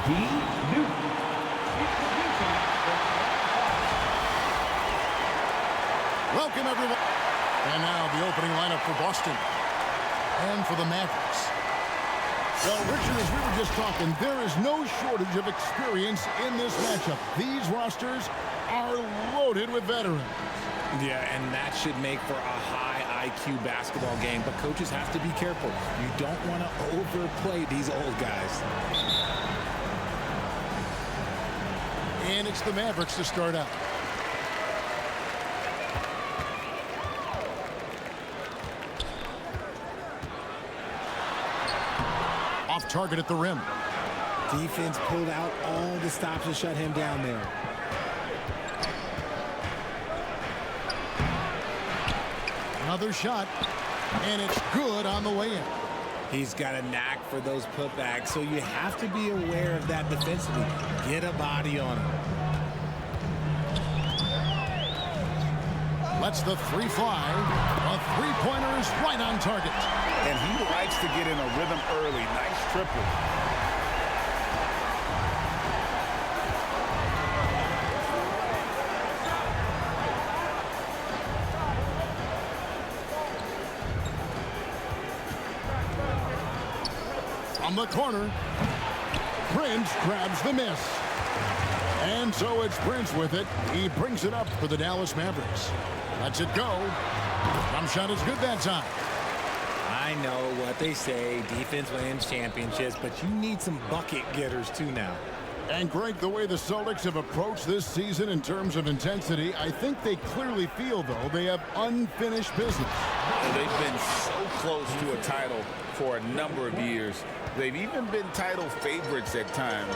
Welcome, everyone. And now the opening lineup for Boston. And for the Mavericks. Well, Richard, as we were just talking, there is no shortage of experience in this matchup. These rosters are loaded with veterans. Yeah, and that should make for a high IQ basketball game, but coaches have to be careful. You don't want to overplay these old guys. And it's the Mavericks to start out. Off target at the rim. Defense pulled out all the stops to shut him down there. Another shot, and it's good on the way in. He's got a knack for those putbacks, so you have to be aware of that defensively. Get a body on him. Lets the three fly. A three-pointer is right on target. And he likes to get in a rhythm early. Nice triple. On the corner, Prince grabs the miss. And so it's Prince with it. He brings it up for the Dallas Mavericks. Lets it go. Jump shot is good that time. I know what they say, defense wins championships, but you need some bucket getters too now. And Greg, the way the Celtics have approached this season in terms of intensity, I think they clearly feel, though, they have unfinished business. They've been so close to a title for a number of years. They've even been title favorites at times.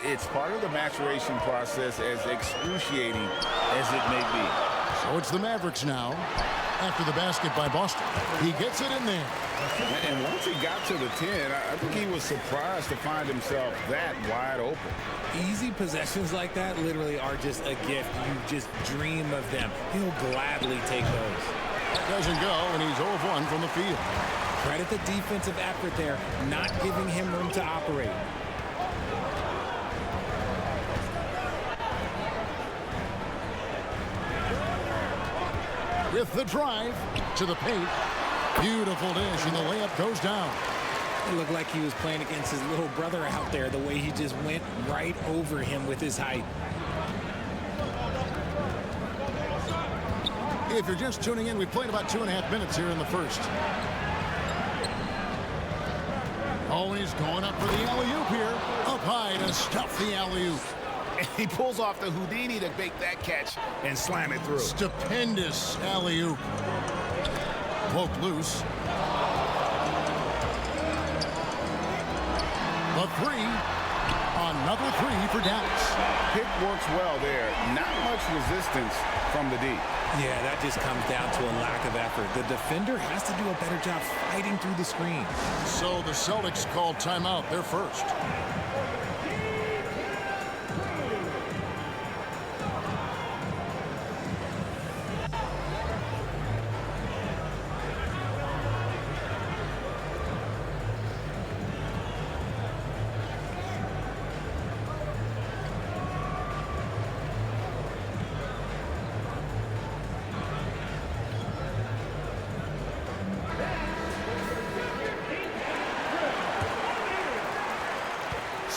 It's part of the maturation process, as excruciating as it may be. So it's the Mavericks now. After the basket by Boston, he gets it in there. And once he got to the 10, I think he was surprised to find himself that wide open. Easy possessions like that literally are just a gift. You just dream of them. He'll gladly take those. That doesn't go, and he's 0 of 1 from the field. Credit the defensive effort there, not giving him room to operate. With the drive to the paint. Beautiful dish, and the layup goes down. It looked like he was playing against his little brother out there, the way he just went right over him with his height. If you're just tuning in, we played about 2.5 minutes here in the first. Oh, he's going up for the alley-oop here. Up high to stuff the alley-oop. And he pulls off the Houdini to make that catch and slam it through. Stupendous alley-oop. Poked loose. The three. Another three for Dallas. Pick works well there. Not much resistance from the D. Yeah, that just comes down to a lack of effort. The defender has to do a better job fighting through the screen. So the Celtics called timeout. They're first.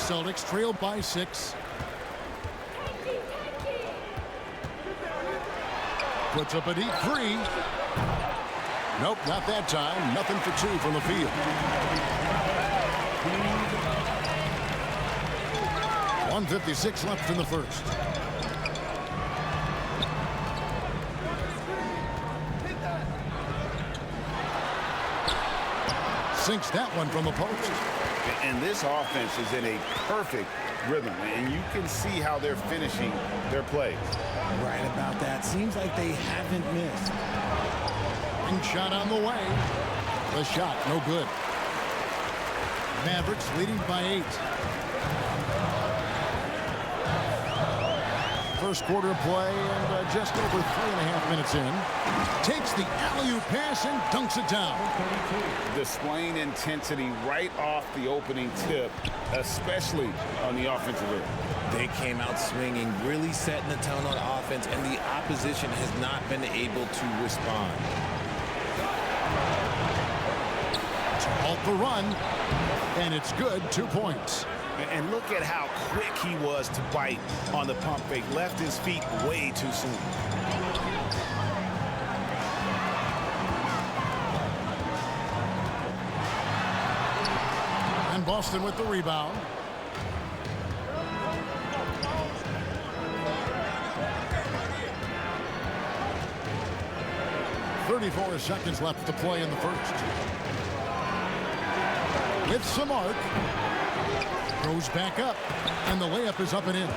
Celtics trail by 6. Puts up a deep three. Nope, not that time. Nothing for 2 from the field. 1:56 left in the first. Sinks that one from the post. And this offense is in a perfect rhythm, and you can see how they're finishing their plays. Right about that. Seems like they haven't missed. And shot on the way. The shot, no good. Mavericks leading by 8. first quarter of play and just over 3.5 minutes in. Takes the alley-oop pass and dunks it down. Displaying intensity right off the opening tip, especially on the offensive end. They came out swinging, really setting the tone on offense, and the opposition has not been able to respond. To halt the run, and it's good, 2 points. And look at how quick he was to bite on the pump fake. Left his feet way too soon. And Boston with the rebound. .34 seconds left to play in the first. With some arc. Goes back up, and the layup is up and in.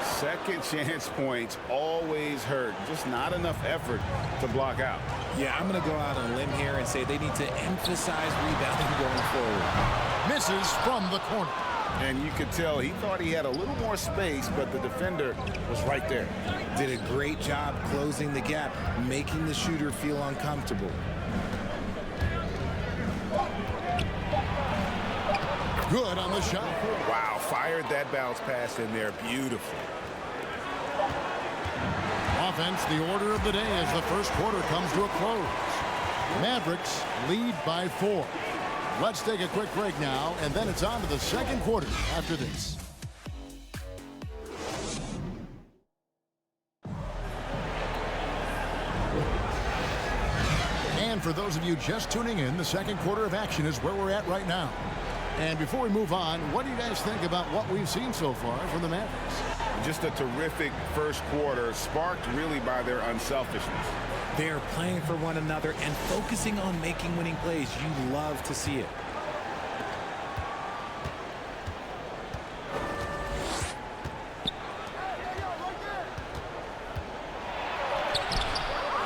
Second chance points always hurt. Just not enough effort to block out. Yeah, I'm going to go out on a limb here and say they need to emphasize rebounding going forward. Misses from the corner. And you could tell he thought he had a little more space, but the defender was right there. Did a great job closing the gap, making the shooter feel uncomfortable. Good on the shot. Wow, fired that bounce pass in there. Beautiful. Offense, the order of the day as the first quarter comes to a close. Mavericks lead by 4. Let's take a quick break now, and then it's on to the second quarter after this. And for those of you just tuning in, the second quarter of action is where we're at right now. And before we move on, what do you guys think about what we've seen so far from the Mavericks? Just a terrific first quarter, sparked really by their unselfishness. They are playing for one another and focusing on making winning plays. You love to see it.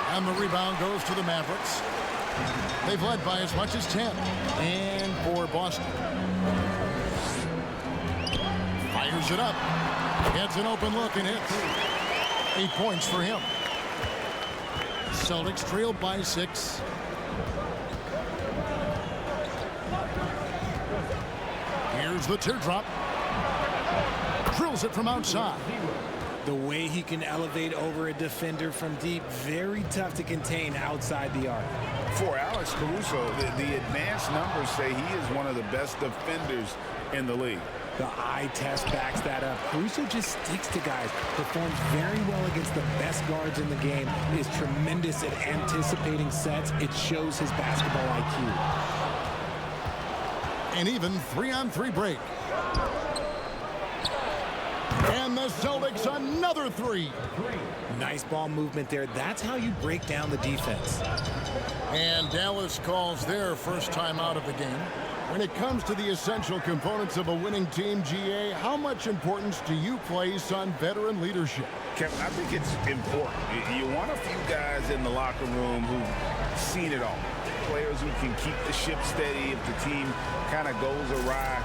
And the rebound goes to the Mavericks. They've led by as much as 10. And for Boston. Fires it up. Gets an open look and hits. 8 points for him. Celtics trailed by 6. Here's the teardrop. Drills it from outside. The way he can elevate over a defender from deep, very tough to contain outside the arc. For Alex Caruso, the advanced numbers say he is one of the best defenders in the league. The eye test backs that up. Caruso just sticks to guys, performs very well against the best guards in the game, is tremendous at anticipating sets. It shows his basketball IQ. An even 3-on-3 break. And the Celtics another 3. Nice ball movement there. That's how you break down the defense. And Dallas calls their first time out of the game. When it comes to the essential components of a winning team, GA, how much importance do you place on veteran leadership? Kevin, I think it's important. You want a few guys in the locker room who've seen it all. Players who can keep the ship steady if the team kind of goes awry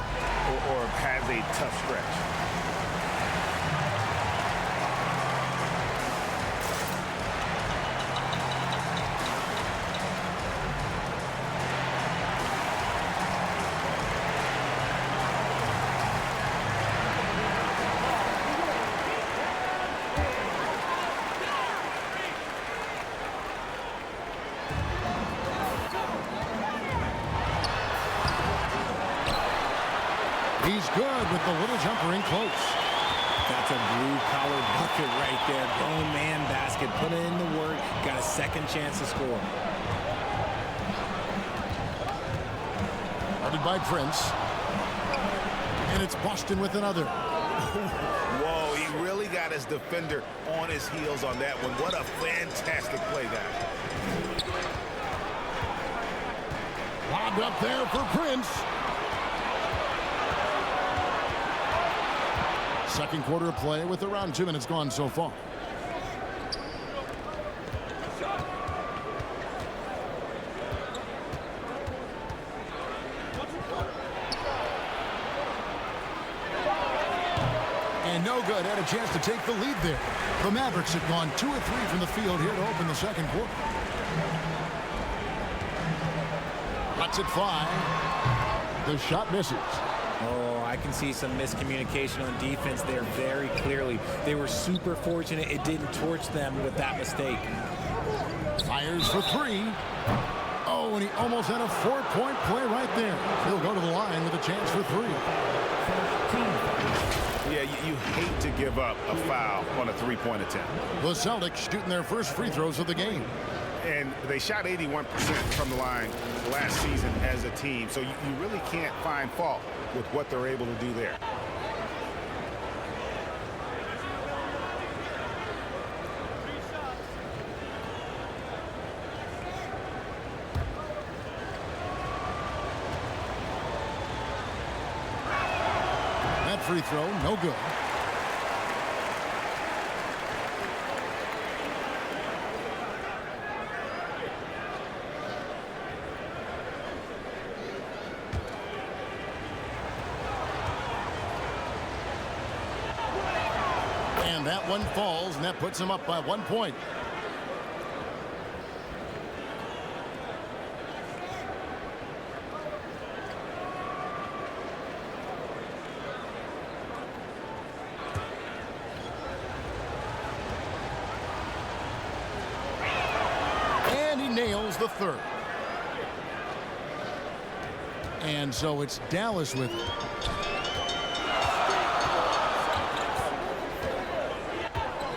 or has a tough stretch. He's good with the little jumper in close. That's a blue-collar bucket right there. Grown man basket. Put in the work. Got a second chance to score. Guarded by Prince. And it's Boston with another. Whoa, he really got his defender on his heels on that one. What a fantastic play, guys. Lobbed up there for Prince. Second quarter of play with around 2 minutes gone so far. And no good. Had a chance to take the lead there. The Mavericks have gone 2 of 3 from the field here to open the second quarter. Lets it fly. The shot misses. Oh, I can see some miscommunication on defense there very clearly. They were super fortunate it didn't torch them with that mistake. Fires for 3. Oh, and he almost had a 4-point play right there. He'll go to the line with a chance for 3. Yeah, you hate to give up a foul on a three-point attempt. The Celtics shooting their first free throws of the game. And they shot 81% from the line last season as a team. So you really can't find fault with what they're able to do there. That free throw, no good. And that one falls, and that puts him up by 1 point. And he nails the third. And so it's Dallas with it.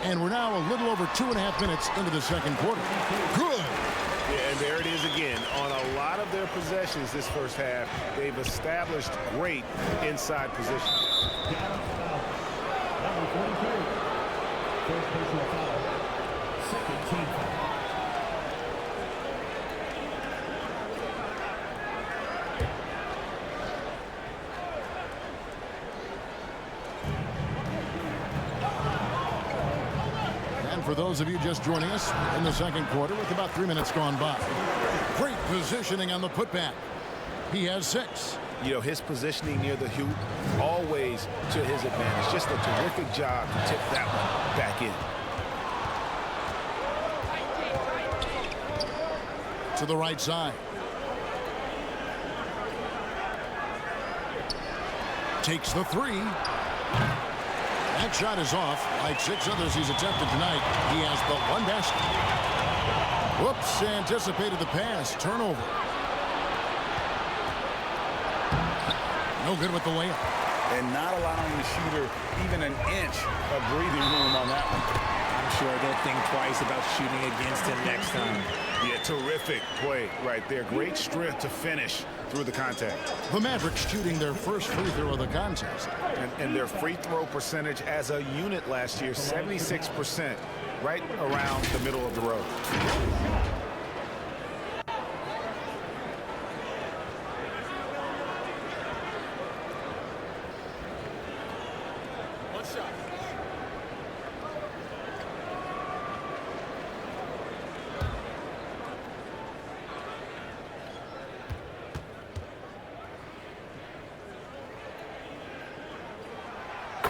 And we're now a little over 2.5 minutes into the second quarter. Good. Yeah, and there it is again. On a lot of their possessions this first half, they've established great inside position. Number 42. First personal foul. Second team foul. For those of you just joining us in the second quarter with about 3 minutes gone by. Great positioning on the putback. He has 6. You know, his positioning near the hoop, always to his advantage. Just a terrific job to tip that one back in. To the right side. Takes the 3. That shot is off. Like 6 others he's attempted tonight, he has but 1 basket. Whoops, anticipated the pass. Turnover. No good with the layup. And not allowing the shooter even an inch of breathing room on that one. I'm sure they'll think twice about shooting against him next time. Yeah, terrific play right there. Great strength to finish through the contact. The Mavericks shooting their first free throw of the contest. And their free throw percentage as a unit last year, 76%, right around the middle of the road.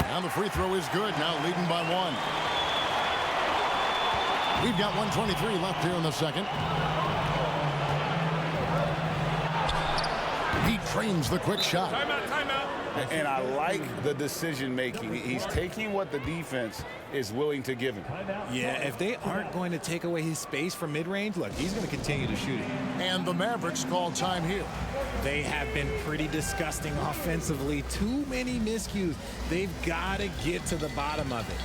Now the free throw is good. Now leading by 1. We've got 1:23 left here in the second. He trains the quick shot. Timeout, timeout. And I like the decision making. He's taking what the defense is willing to give him. Yeah, if they aren't going to take away his space from mid-range, look, he's going to continue to shoot it. And the Mavericks call time here. They have been pretty disgusting offensively. Too many miscues. They've got to get to the bottom of it.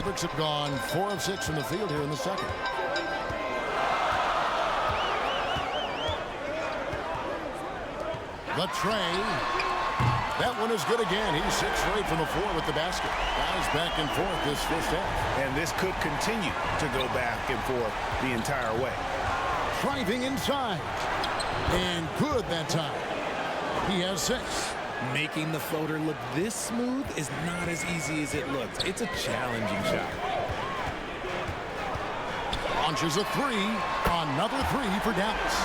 Mavericks have gone 4 of 6 from the field here in the second. The tray. That one is good again. He's 6 for 8 from the floor with the basket. Guys back and forth this first half. And this could continue to go back and forth the entire way. Driving inside. And good that time. He has 6. Making the floater look this smooth is not as easy as it looks. It's a challenging shot. Launches a 3. Another 3 for Dallas.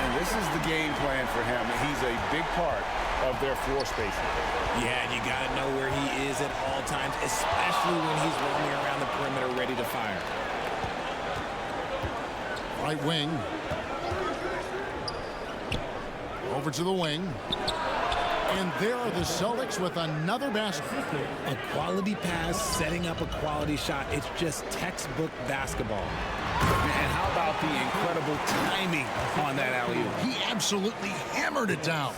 And this is the game plan for him. He's a big part of their floor spacing. Yeah, and you got to know where he is at all times, especially when he's roaming around the perimeter ready to fire. Right wing. Over to the wing. And there are the Celtics with another basket. A quality pass, setting up a quality shot. It's just textbook basketball. And how about the incredible timing on that alley-oop? He absolutely hammered it down.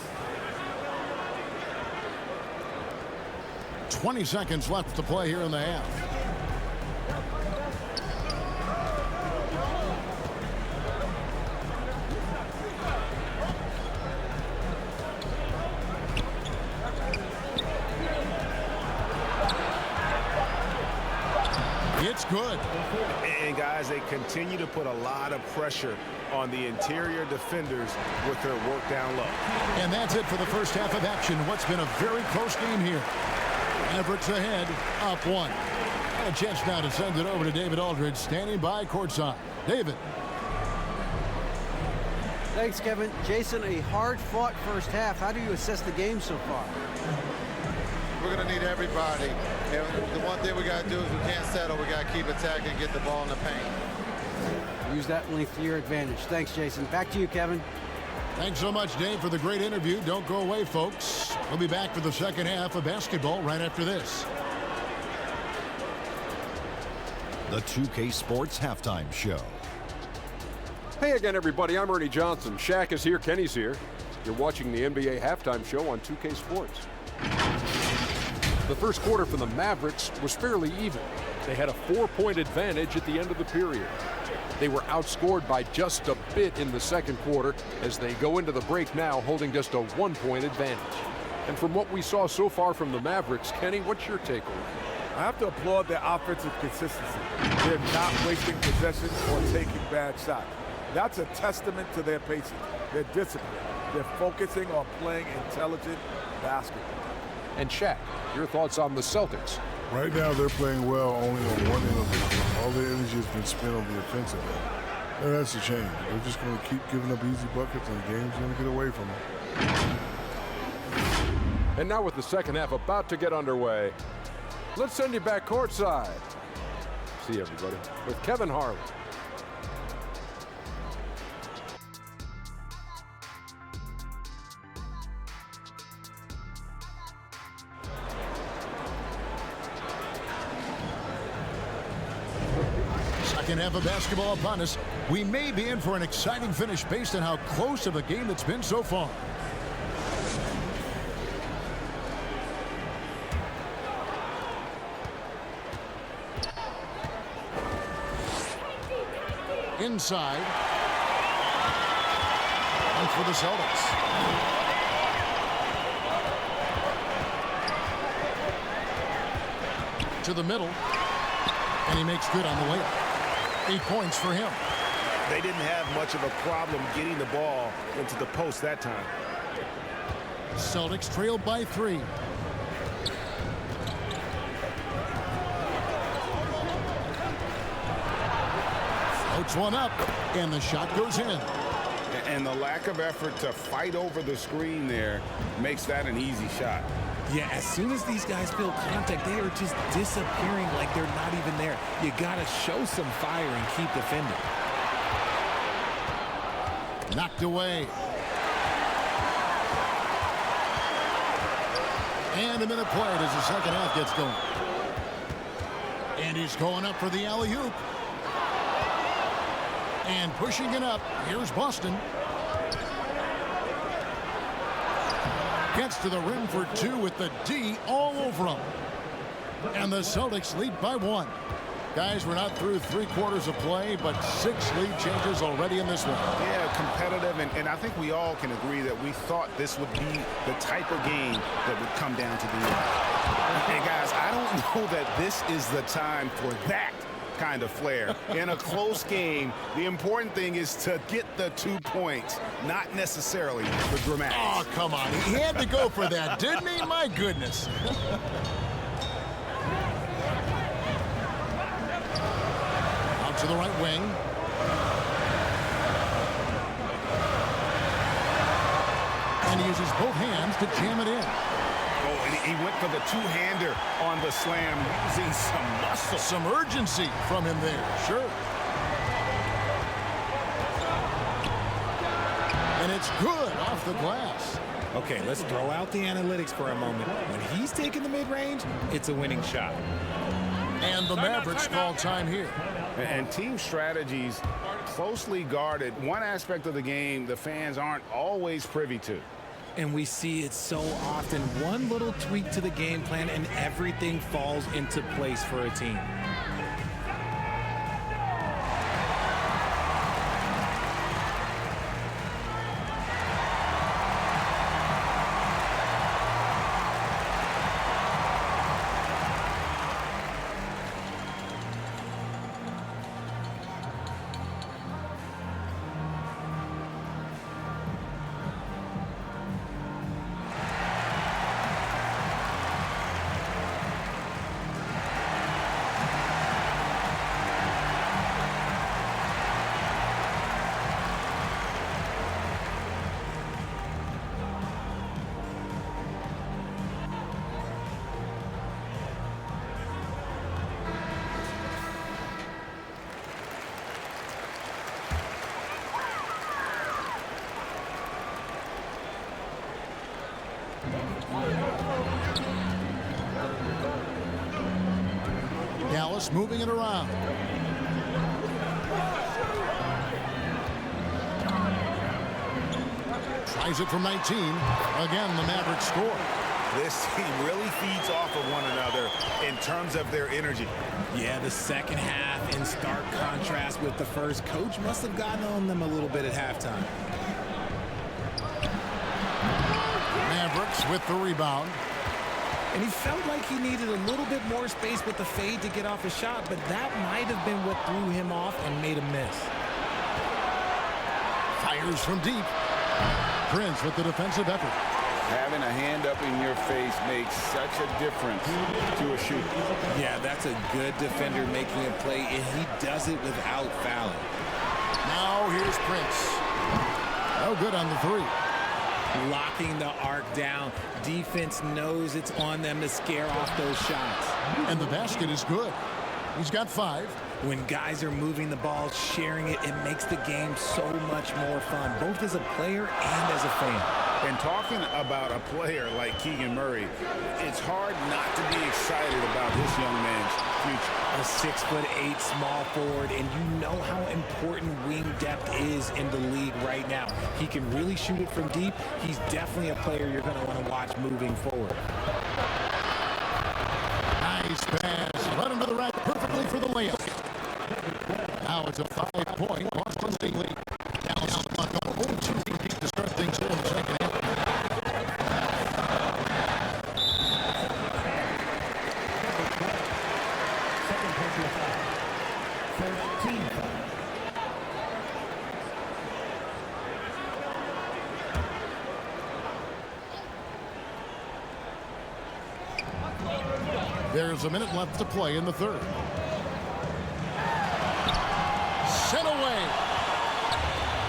20 seconds left to play here in the half. It's good. And guys, they continue to put a lot of pressure on the interior defenders with their work down low. And that's it for the first half of action. What's been a very close game here. Mavericks ahead, up 1. And a chance now to send it over to David Aldridge, standing by courtside. David. Thanks, Kevin. Jason, a hard-fought first half. How do you assess the game so far? We're going to need everybody. And the one thing we got to do is we can't settle. We got to keep attacking and get the ball in the paint. Use that length to your advantage. Thanks, Jason. Back to you, Kevin. Thanks so much, Dave, for the great interview. Don't go away, folks. We'll be back for the second half of basketball right after this. The 2K Sports Halftime Show. Hey again, everybody. I'm Ernie Johnson. Shaq is here. Kenny's here. You're watching the NBA Halftime Show on 2K Sports. The first quarter for the Mavericks was fairly even. They had a 4-point advantage at the end of the period. They were outscored by just a bit in the second quarter as they go into the break now holding just a 1-point advantage. And from what we saw so far from the Mavericks, Kenny, what's your takeaway? I have to applaud their offensive consistency. They're not wasting possessions or taking bad shots. That's a testament to their patience, their discipline. They're focusing on playing intelligent basketball. And Shaq, your thoughts on the Celtics? Right now, they're playing well only on one end of the game. All their energy has been spent on the offensive end. And that's a change. They're just going to keep giving up easy buckets, and the game's going to get away from them. And now with the second half about to get underway, let's send you back courtside. See everybody with Kevin Harlan. Second half of basketball upon us. We may be in for an exciting finish based on how close of a game it's been so far. Inside. And for the Celtics. To the middle. And he makes good on the layup. 8 points for him. They didn't have much of a problem getting the ball into the post that time. Celtics trailed by 3. Floats one up, and the shot goes in. And the lack of effort to fight over the screen there makes that an easy shot. Yeah, as soon as these guys feel contact, they are just disappearing like they're not even there. You got to show some fire and keep defending. Knocked away. And a minute played as the second half gets going. And he's going up for the alley-oop. And pushing it up. Here's Boston. Gets to the rim for 2 with the D all over him. And the Celtics lead by 1. Guys, we're not through 3 quarters of play, but 6 lead changes already in this one. Yeah, competitive, and I think we all can agree that we thought this would be the type of game that would come down to the end. And guys, I don't know that this is the time for that kind of flair. In a close game, the important thing is to get the 2 points, not necessarily the dramatics. Oh, come on. He had to go for that, didn't he? My goodness. Out to the right wing. And he uses both hands to jam it in. Oh, and he went for the two-hander on the slam, using some muscle. Some urgency from him there, sure. And it's good off the glass. Okay, let's throw out the analytics for a moment. When he's taking the mid-range, it's a winning shot. And the Mavericks call time here. And team strategies closely guarded. One aspect of the game the fans aren't always privy to. And we see it so often. One little tweak to the game plan and everything falls into place for a team. Dallas moving it around. Tries it from 19. Again, the Mavericks score. This team really feeds off of one another in terms of their energy. Yeah, the second half in stark contrast with the first. Coach must have gotten on them a little bit at halftime. Mavericks with the rebound. And he felt like he needed a little bit more space with the fade to get off a shot, but that might have been what threw him off and made him miss. Fires from deep. Prince with the defensive effort. Having a hand up in your face makes such a difference to a shooter. Yeah, that's a good defender making a play, and he does it without fouling. Now here's Prince. No good on the 3. Locking the arc down. Defense knows it's on them to scare off those shots. And the basket is good. He's got 5. When guys are moving the ball, sharing it, it makes the game so much more fun, both as a player and as a fan. And talking about a player like Keegan Murray, it's hard not to be excited about this young man's future. A 6'8" small forward, and you know how important wing depth is in the league right now. He can really shoot it from deep. He's definitely a player you're going to want to watch moving forward. Nice pass. Run into the rack perfectly for the layup. Now it's a 5-point Boston State lead. Dallas on 0-2 from deep to start things here in the second half. Second personal foul. First team foul. There's a minute left to play in the third. Sent away.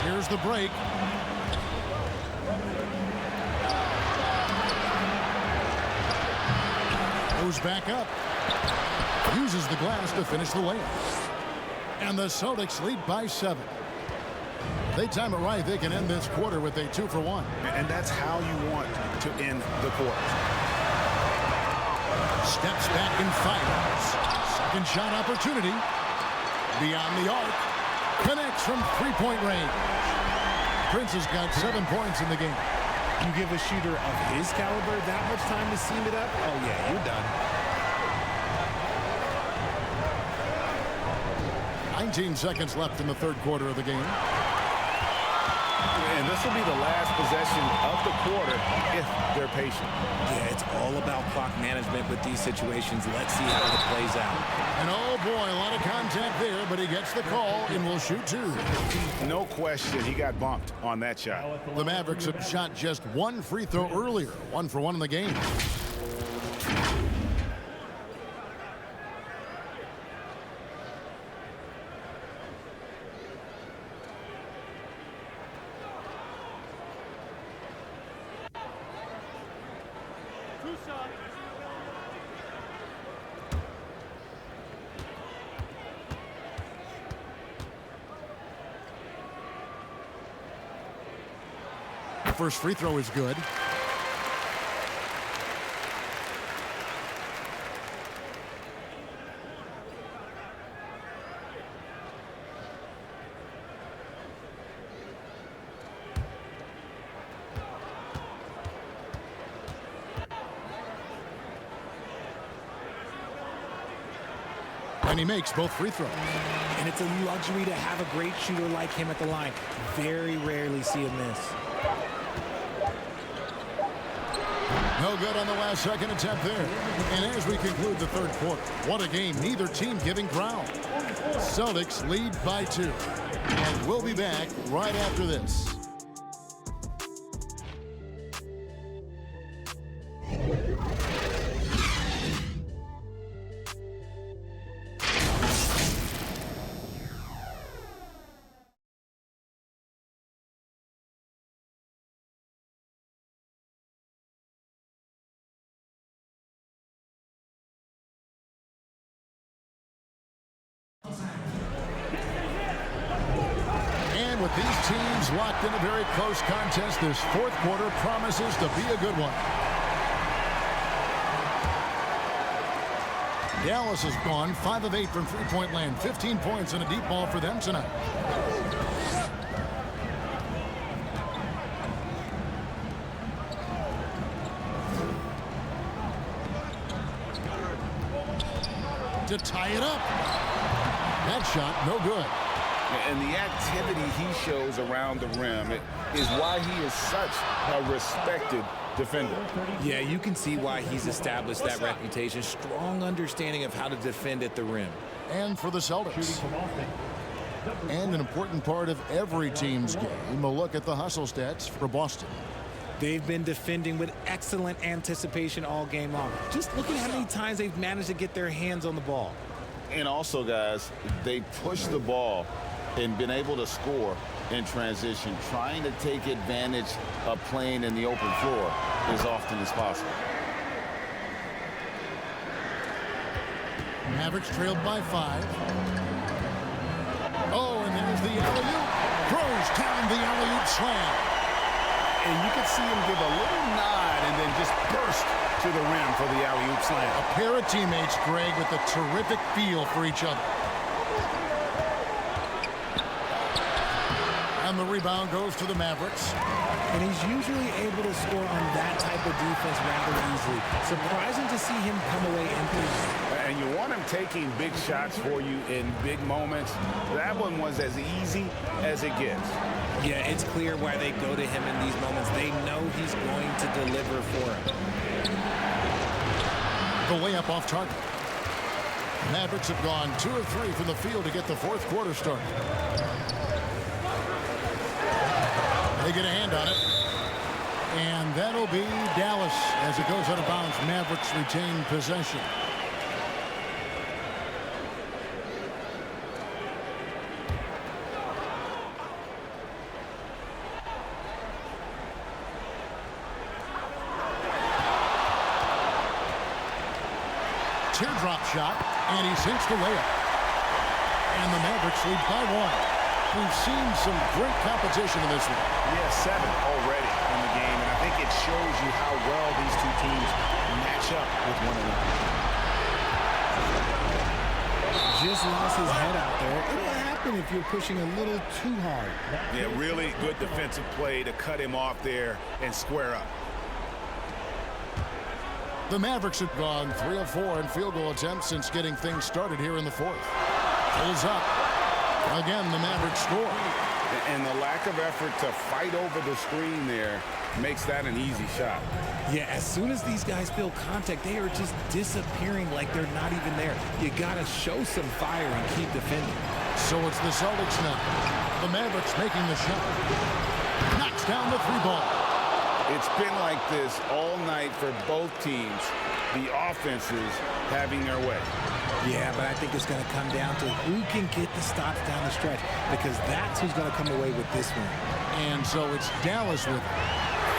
Here's the break. Goes back up. Uses the glass to finish the layup. And the Celtics lead by 7. They time it right. They can end this quarter with a 2-for-1. And that's how you want to end the quarter. Steps back and fires. Second shot opportunity. Beyond the arc. Connects from 3-point range. Prince has got 7 points in the game. You give a shooter of his caliber that much time to seam it up, oh yeah, you're done. 19 seconds left in the third quarter of the game. And this will be the last possession of the quarter if they're patient. Yeah, it's all about clock management with these situations. Let's see how it plays out. And oh boy, a lot of contact there, but he gets the call and will shoot two. No question, he got bumped on that shot. The Mavericks have shot just one free throw earlier, 1 for 1 in the game. First free throw is good. And he makes both free throws. And it's a luxury to have a great shooter like him at the line. Very rarely see him miss. No good on the last second attempt there. And as we conclude the third quarter, what a game, neither team giving ground. Celtics lead by 2. And we'll be back right after this. And with these teams locked in a very close contest, this fourth quarter promises to be a good one. Dallas has gone 5 of 8 from three-point land, 15 points and a deep ball for them tonight. To tie it up. That shot, no good. And the activity he shows around the rim is why he is such a respected defender. Yeah, you can see why he's established that reputation. Strong understanding of how to defend at the rim. And for the Celtics. And an important part of every team's game, a look at the hustle stats for Boston. They've been defending with excellent anticipation all game long. Just look at how many times they've managed to get their hands on the ball. And also, guys, they push the ball and been able to score in transition, trying to take advantage of playing in the open floor as often as possible. Mavericks trailed by 5. Oh, and there's the alley-oop. Throws down the alley-oop slam. And you can see him give a little nod and then just burst to the rim for the alley-oop slam. A pair of teammates, Greg, with a terrific feel for each other. And the rebound goes to the Mavericks. And he's usually able to score on that type of defense rather easily. Surprising to see him come away empty. And you want him taking big shots for you in big moments. That one was as easy as it gets. Yeah, it's clear why they go to him in these moments. They know he's going to deliver for him. The layup off target. Mavericks have gone 2 of 3 from the field to get the fourth quarter started. They get a hand on it. And that'll be Dallas as it goes out of bounds. Mavericks retain possession. Teardrop shot, and he sinks the layup. And the Mavericks lead by 1. We've seen some great competition in this one. Yeah, 7 already in the game, and I think it shows you how well these two teams match up with one another. Just lost his head out there. It'll happen if you're pushing a little too hard. Yeah, really good defensive play to cut him off there and square up. The Mavericks have gone 3 of 4 in field goal attempts since getting things started here in the fourth. Pulls up. Again, the Mavericks score. And the lack of effort to fight over the screen there makes that an easy shot. Yeah, as soon as these guys feel contact, they are just disappearing like they're not even there. You gotta show some fire and keep defending. So it's the Celtics now. The Mavericks making the shot. Knocks down the three ball. It's been like this all night for both teams. The offenses having their way. Yeah, but I think it's going to come down to who can get the stops down the stretch, because that's who's going to come away with this one. And so it's Dallas with it.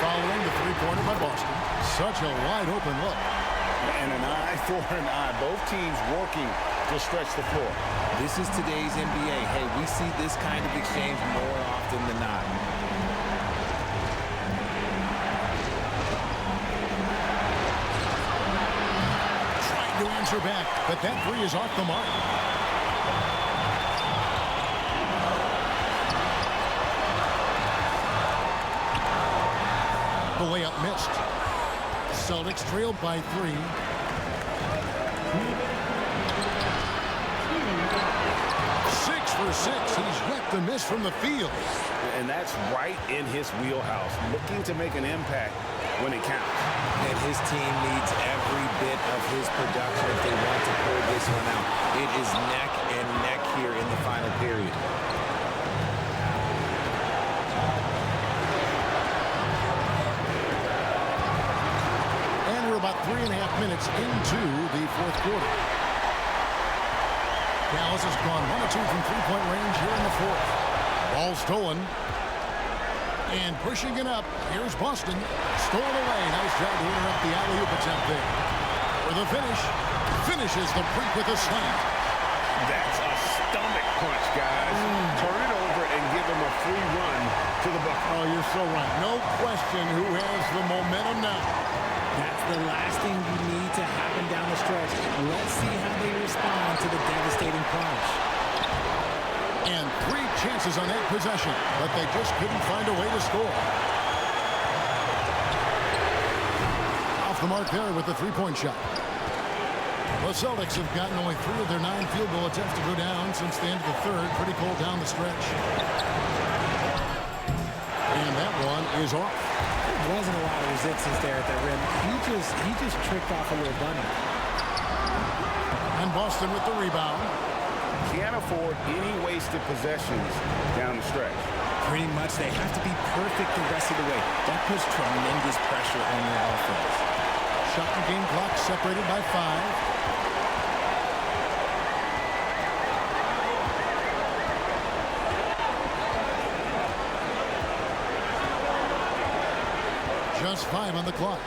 Following the three-pointer by Boston. Such a wide-open look. And an eye for an eye. Both teams working to stretch the floor. This is today's NBA. Hey, we see this kind of exchange more often than not. To answer back, but that three is off the mark. The layup missed. Celtics trailed by 3. Six for 6. He's yet to miss from the field. And that's right in his wheelhouse. Looking to make an impact when it counts. And his team needs every bit of his production if they want to pull this one out. It is neck and neck here in the final period. And we're about 3.5 minutes into the fourth quarter. Dallas has gone 1 of 2 from three-point range here in the fourth. Ball stolen. And pushing it up, here's Boston. Stolen away. Nice job to interrupt the alley-oop attempt there. For the finish, finishes the break with a slam. That's a stomach punch, guys. Turn it over and give him a free run to the bucket. Oh, you're so right. No question who has the momentum now. That's the last thing you need to happen down the stretch. Let's see how they respond to the devastating punch. And 3 chances on that possession, but they just couldn't find a way to score. Off the mark there with the three-point shot. The Celtics have gotten only 3 of their 9 field goal attempts to go down since the end of the third. Pretty cold down the stretch. And that one is off. There wasn't a lot of resistance there at the rim. He just tricked off a little bunny. And Boston with the rebound. Can't afford any wasted possessions down the stretch. Pretty much, they have to be perfect the rest of the way. That puts tremendous pressure on their offense. Shot and game clock separated by 5. Just 5 on the clock.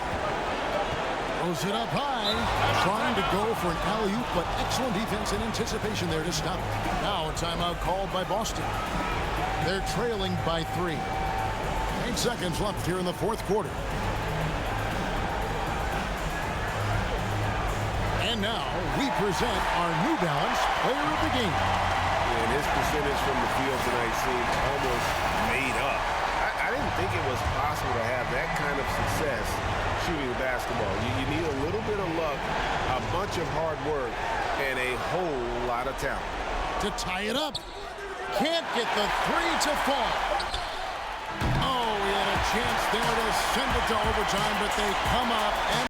Throws it up high. Trying to go for an alley-oop, but excellent defense and anticipation there to stop it. Now a timeout called by Boston. They're trailing by 3. 8 seconds left here in the fourth quarter. And now we present our New Balance Player of the Game. And his percentage from the field tonight seemed almost made up. I didn't think it was possible to have that kind of success shooting the basketball. You need a little bit of luck, a bunch of hard work, and a whole lot of talent. To tie it up. Can't get the 3 to fall. Oh, he had a chance there to send it to overtime, but they come up and